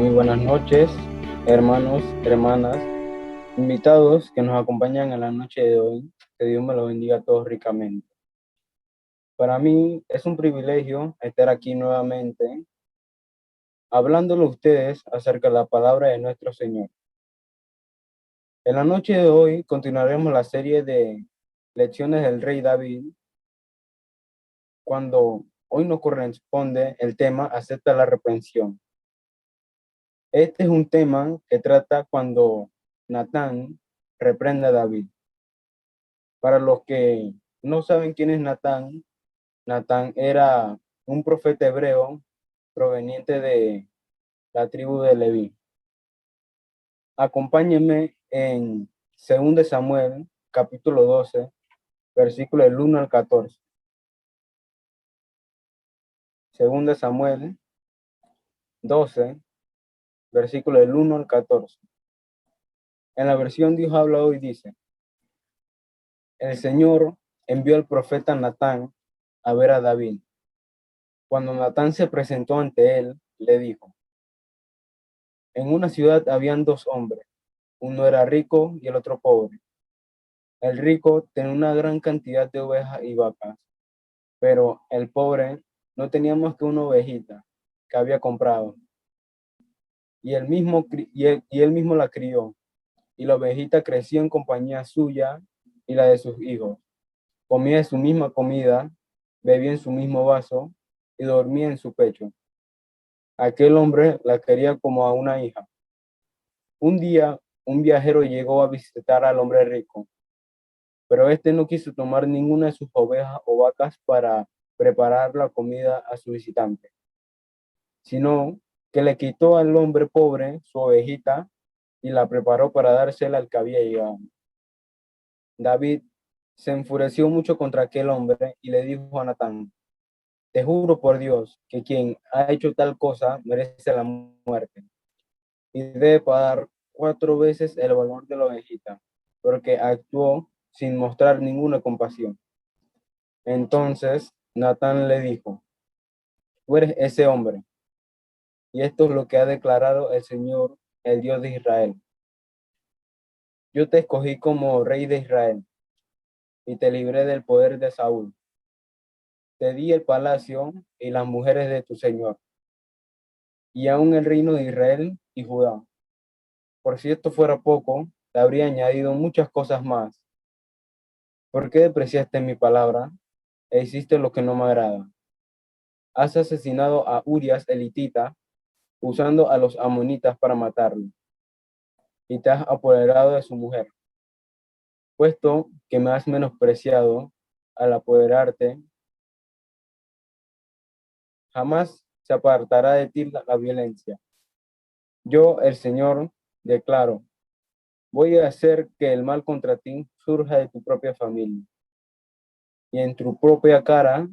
Muy buenas noches, hermanos, hermanas, invitados que nos acompañan en la noche de hoy. Que Dios me los bendiga a todos ricamente. Para mí es un privilegio estar aquí nuevamente hablándole a ustedes acerca de la palabra de nuestro Señor. En la noche de hoy continuaremos la serie de lecciones del rey David, cuando hoy nos corresponde el tema acepta la reprensión. Este es un tema que trata cuando Natán reprende a David. Para los que no saben quién es Natán, Natán era un profeta hebreo proveniente de la tribu de Leví. Acompáñenme en 2 de Samuel, capítulo 12, versículo del 1 al 14. 2 de Samuel 12, versículo del 1 al 14. En la versión Dios habla hoy dice: el Señor envió al profeta Natán a ver a David. Cuando Natán se presentó ante él, le dijo: en una ciudad habían dos hombres, uno era rico y el otro pobre. El rico tenía una gran cantidad de ovejas y vacas, pero el pobre no tenía más que una ovejita que había comprado, y él mismo la crió, y la ovejita creció en compañía suya y la de sus hijos. Comía de su misma comida, bebía en su mismo vaso y dormía en su pecho. Aquel hombre la quería como a una hija. Un día, un viajero llegó a visitar al hombre rico, pero este no quiso tomar ninguna de sus ovejas o vacas para preparar la comida a su visitante, sino que le quitó al hombre pobre su ovejita y la preparó para dársela al que había llegado. David se enfureció mucho contra aquel hombre y le dijo a Natán: te juro por Dios que quien ha hecho tal cosa merece la muerte y debe pagar 4 veces el valor de la ovejita, porque actuó sin mostrar ninguna compasión. Entonces Natán le dijo: tú eres ese hombre, y esto es lo que ha declarado el Señor, el Dios de Israel. Yo te escogí como rey de Israel, y te libré del poder de Saúl. Te di el palacio y las mujeres de tu Señor, y aún el reino de Israel y Judá. Por si esto fuera poco, te habría añadido muchas cosas más. ¿Por qué despreciaste mi palabra e hiciste lo que no me agrada? Has asesinado a Urias elitita, usando a los amonitas para matarlo, y te has apoderado de su mujer. Puesto que me has menospreciado al apoderarte, jamás se apartará de ti la violencia. Yo, el Señor, declaro: voy a hacer que el mal contra ti surja de tu propia familia, y en tu propia cara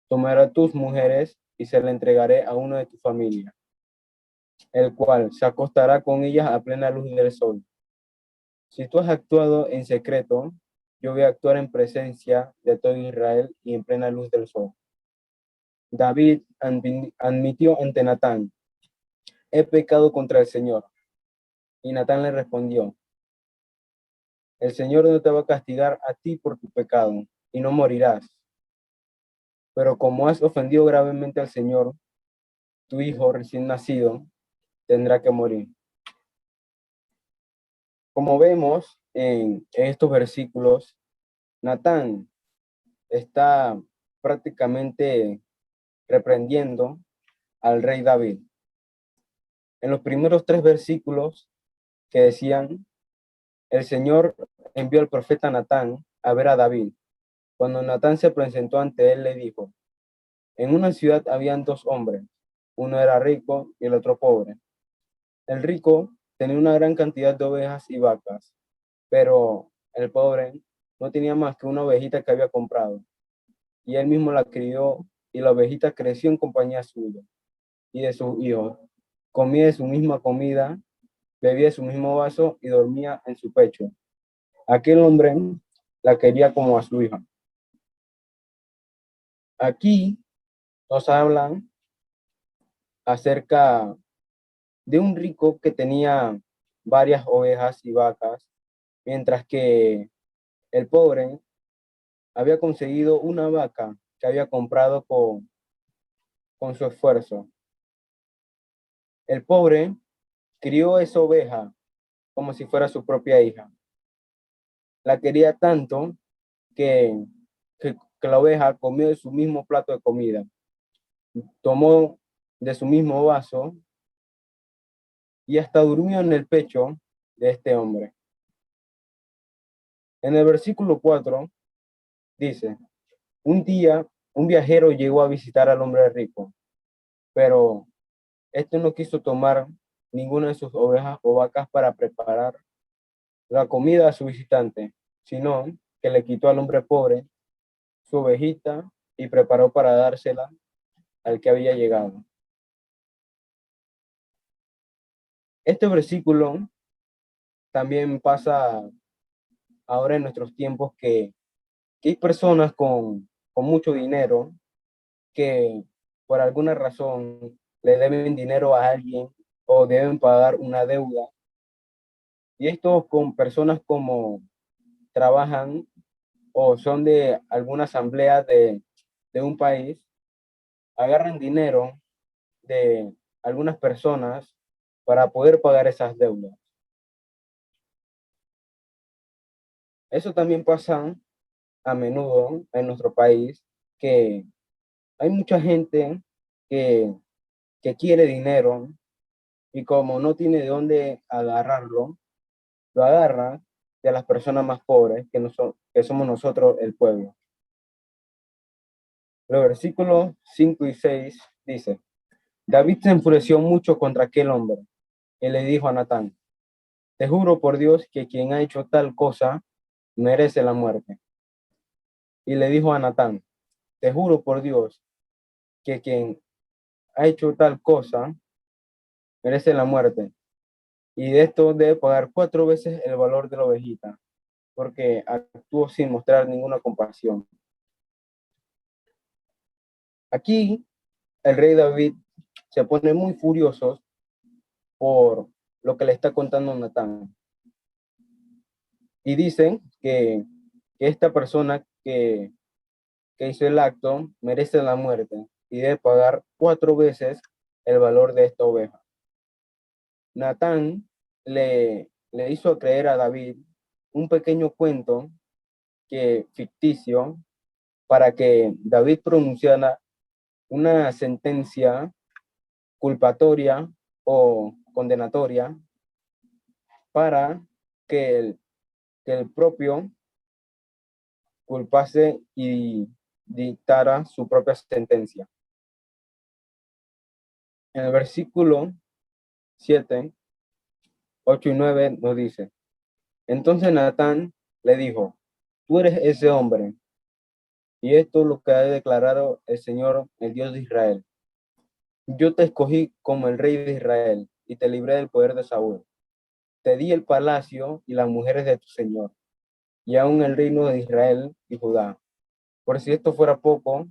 tomaré a tus mujeres y se la entregaré a uno de tu familia, el cual se acostará con ellas a plena luz del sol. Si tú has actuado en secreto, yo voy a actuar en presencia de todo Israel y en plena luz del sol. David admitió ante Natán: he pecado contra el Señor. Y Natán le respondió: el Señor no te va a castigar a ti por tu pecado, y no morirás. Pero como has ofendido gravemente al Señor, tu hijo recién nacido tendrá que morir. Como vemos en estos versículos, Natán está prácticamente reprendiendo al rey David. En los primeros 3 versículos que decían: el Señor envió al profeta Natán a ver a David. Cuando Natán se presentó ante él, le dijo: en una ciudad habían dos hombres, uno era rico y el otro pobre. El rico tenía una gran cantidad de ovejas y vacas, pero el pobre no tenía más que una ovejita que había comprado, y él mismo la crió, y la ovejita creció en compañía suya y de sus hijos. Comía de su misma comida, bebía de su mismo vaso y dormía en su pecho. Aquel hombre la quería como a su hija. Aquí nos hablan acerca de un rico que tenía varias ovejas y vacas, mientras que el pobre había conseguido una vaca que había comprado con su esfuerzo. El pobre crió esa oveja como si fuera su propia hija. La quería tanto que, que la oveja comió de su mismo plato de comida, tomó de su mismo vaso y hasta durmió en el pecho de este hombre. En el versículo 4 dice, un día un viajero llegó a visitar al hombre rico, pero este no quiso tomar ninguna de sus ovejas o vacas para preparar la comida a su visitante, sino que le quitó al hombre pobre su ovejita y preparó para dársela al que había llegado. Este versículo también pasa ahora en nuestros tiempos que hay personas con mucho dinero que por alguna razón le deben dinero a alguien o deben pagar una deuda. Y esto con personas como trabajan o son de alguna asamblea de un país, agarran dinero de algunas personas para poder pagar esas deudas. Eso también pasa a menudo en nuestro país, que hay mucha gente que, que quiere dinero y como no tiene de dónde agarrarlo, lo agarra de las personas más pobres, que somos nosotros, el pueblo. Los versículos 5 y 6 dice, David se enfureció mucho contra aquel hombre y le dijo a Natán, te juro por Dios que quien ha hecho tal cosa merece la muerte. Y le dijo a Natán, te juro por Dios que quien ha hecho tal cosa merece la muerte. Y de esto debe pagar 4 veces el valor de la ovejita, porque actuó sin mostrar ninguna compasión. Aquí el rey David se pone muy furioso por lo que le está contando Natán. Y dicen que esta persona que hizo el acto merece la muerte y debe pagar 4 veces el valor de esta oveja. Natán le hizo creer a David un pequeño cuento ficticio para que David pronunciara una sentencia culpatoria o condenatoria para que el propio culpase y dictara su propia sentencia. En el versículo 7, 8 y 9 nos dice, entonces Natán le dijo, tú eres ese hombre, y esto es lo que ha declarado el Señor, el Dios de Israel. Yo te escogí como el rey de Israel y te libré del poder de Saúl. Te di el palacio y las mujeres de tu Señor, y aún el reino de Israel y Judá. Por si esto fuera poco,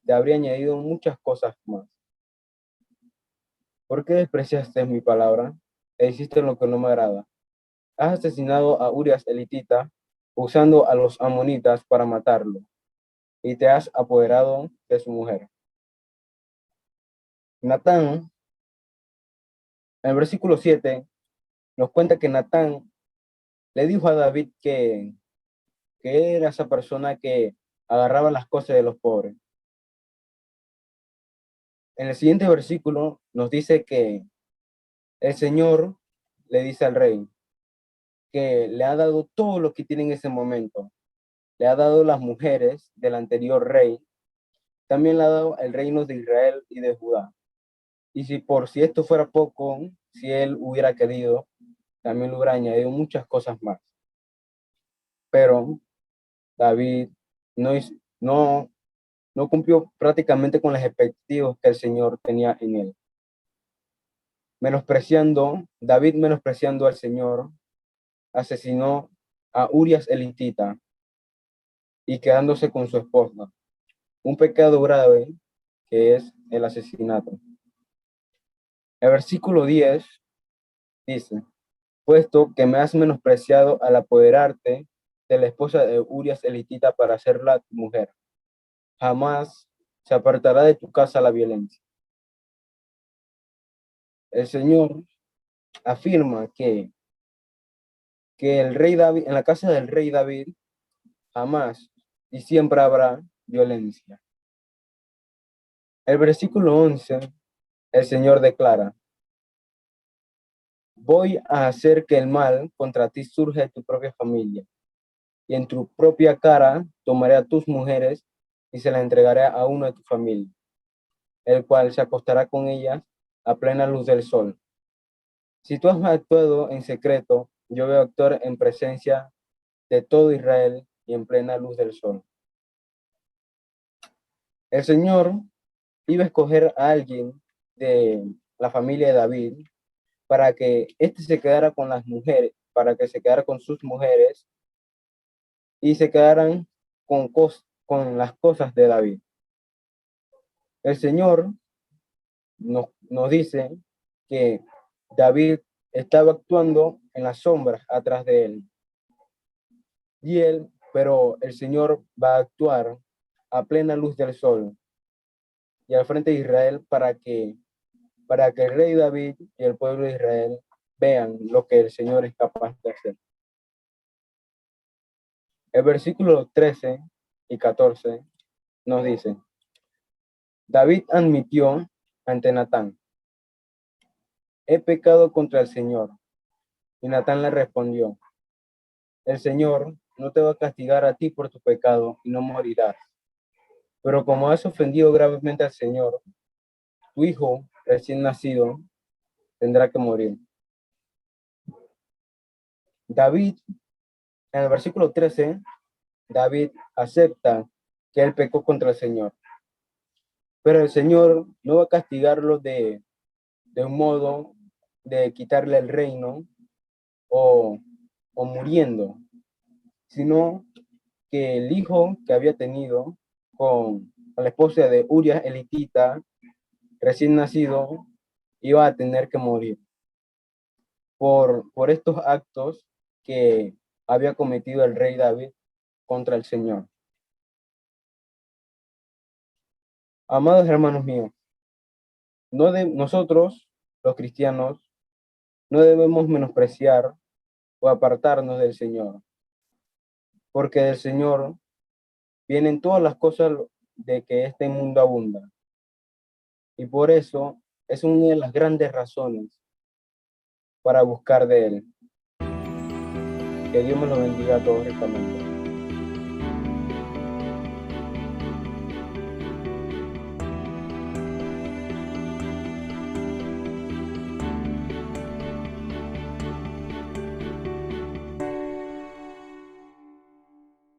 te habría añadido muchas cosas más. ¿Por qué despreciaste mi palabra e hiciste lo que no me agrada? Has asesinado a Urias elitita, usando a los amonitas para matarlo, y te has apoderado de su mujer. Natán, en el versículo 7, nos cuenta que Natán le dijo a David que era esa persona que agarraba las cosas de los pobres. En el siguiente versículo nos dice que el Señor le dice al rey que le ha dado todo lo que tiene en ese momento. Le ha dado las mujeres del anterior rey, también le ha dado el reino de Israel y de Judá. Y si esto fuera poco, si él hubiera querido, también le hubiera añadido muchas cosas más. Pero David no, no, no cumplió prácticamente con las expectativas que el Señor tenía en él. David menospreciando al Señor, asesinó a Urias elitita y quedándose con su esposa. Un pecado grave que es el asesinato. El versículo 10 dice, puesto que me has menospreciado al apoderarte de la esposa de Urias elitita para hacerla tu mujer, jamás se apartará de tu casa la violencia. El Señor afirma que el rey David, en la casa del rey David, jamás y siempre habrá violencia. El versículo 11, el Señor declara, voy a hacer que el mal contra ti surja de tu propia familia, y en tu propia cara tomaré a tus mujeres y se las entregaré a uno de tu familia, el cual se acostará con ellas a plena luz del sol. Si tú has actuado en secreto, yo voy a actuar en presencia de todo Israel y en plena luz del sol. El Señor iba a escoger a alguien de la familia de David para que éste se quedara con las mujeres, para que se quedara con sus mujeres y se quedaran con las cosas de David. El Señor nos dice que David estaba actuando en las sombras atrás de él. Pero el Señor va a actuar a plena luz del sol y al frente de Israel para que el rey David y el pueblo de Israel vean lo que el Señor es capaz de hacer. El versículo 13 y 14 nos dice, David admitió ante Natán, he pecado contra el Señor. Y Natán le respondió, el Señor no te va a castigar a ti por tu pecado y no morirás. Pero como has ofendido gravemente al Señor, tu hijo recién nacido tendrá que morir. David, en el versículo 13, David acepta que él pecó contra el Señor, pero el Señor no va a castigarlo de un modo de quitarle el reino o, o muriendo, sino que el hijo que había tenido con la esposa de Urias elitita, recién nacido, iba a tener que morir por estos actos que había cometido el rey David contra el Señor. Amados hermanos míos, nosotros, los cristianos, no debemos menospreciar o apartarnos del Señor, porque del Señor vienen todas las cosas de que este mundo abunda. Y por eso es una de las grandes razones para buscar de Él. Que Dios me lo bendiga a todos ricamente.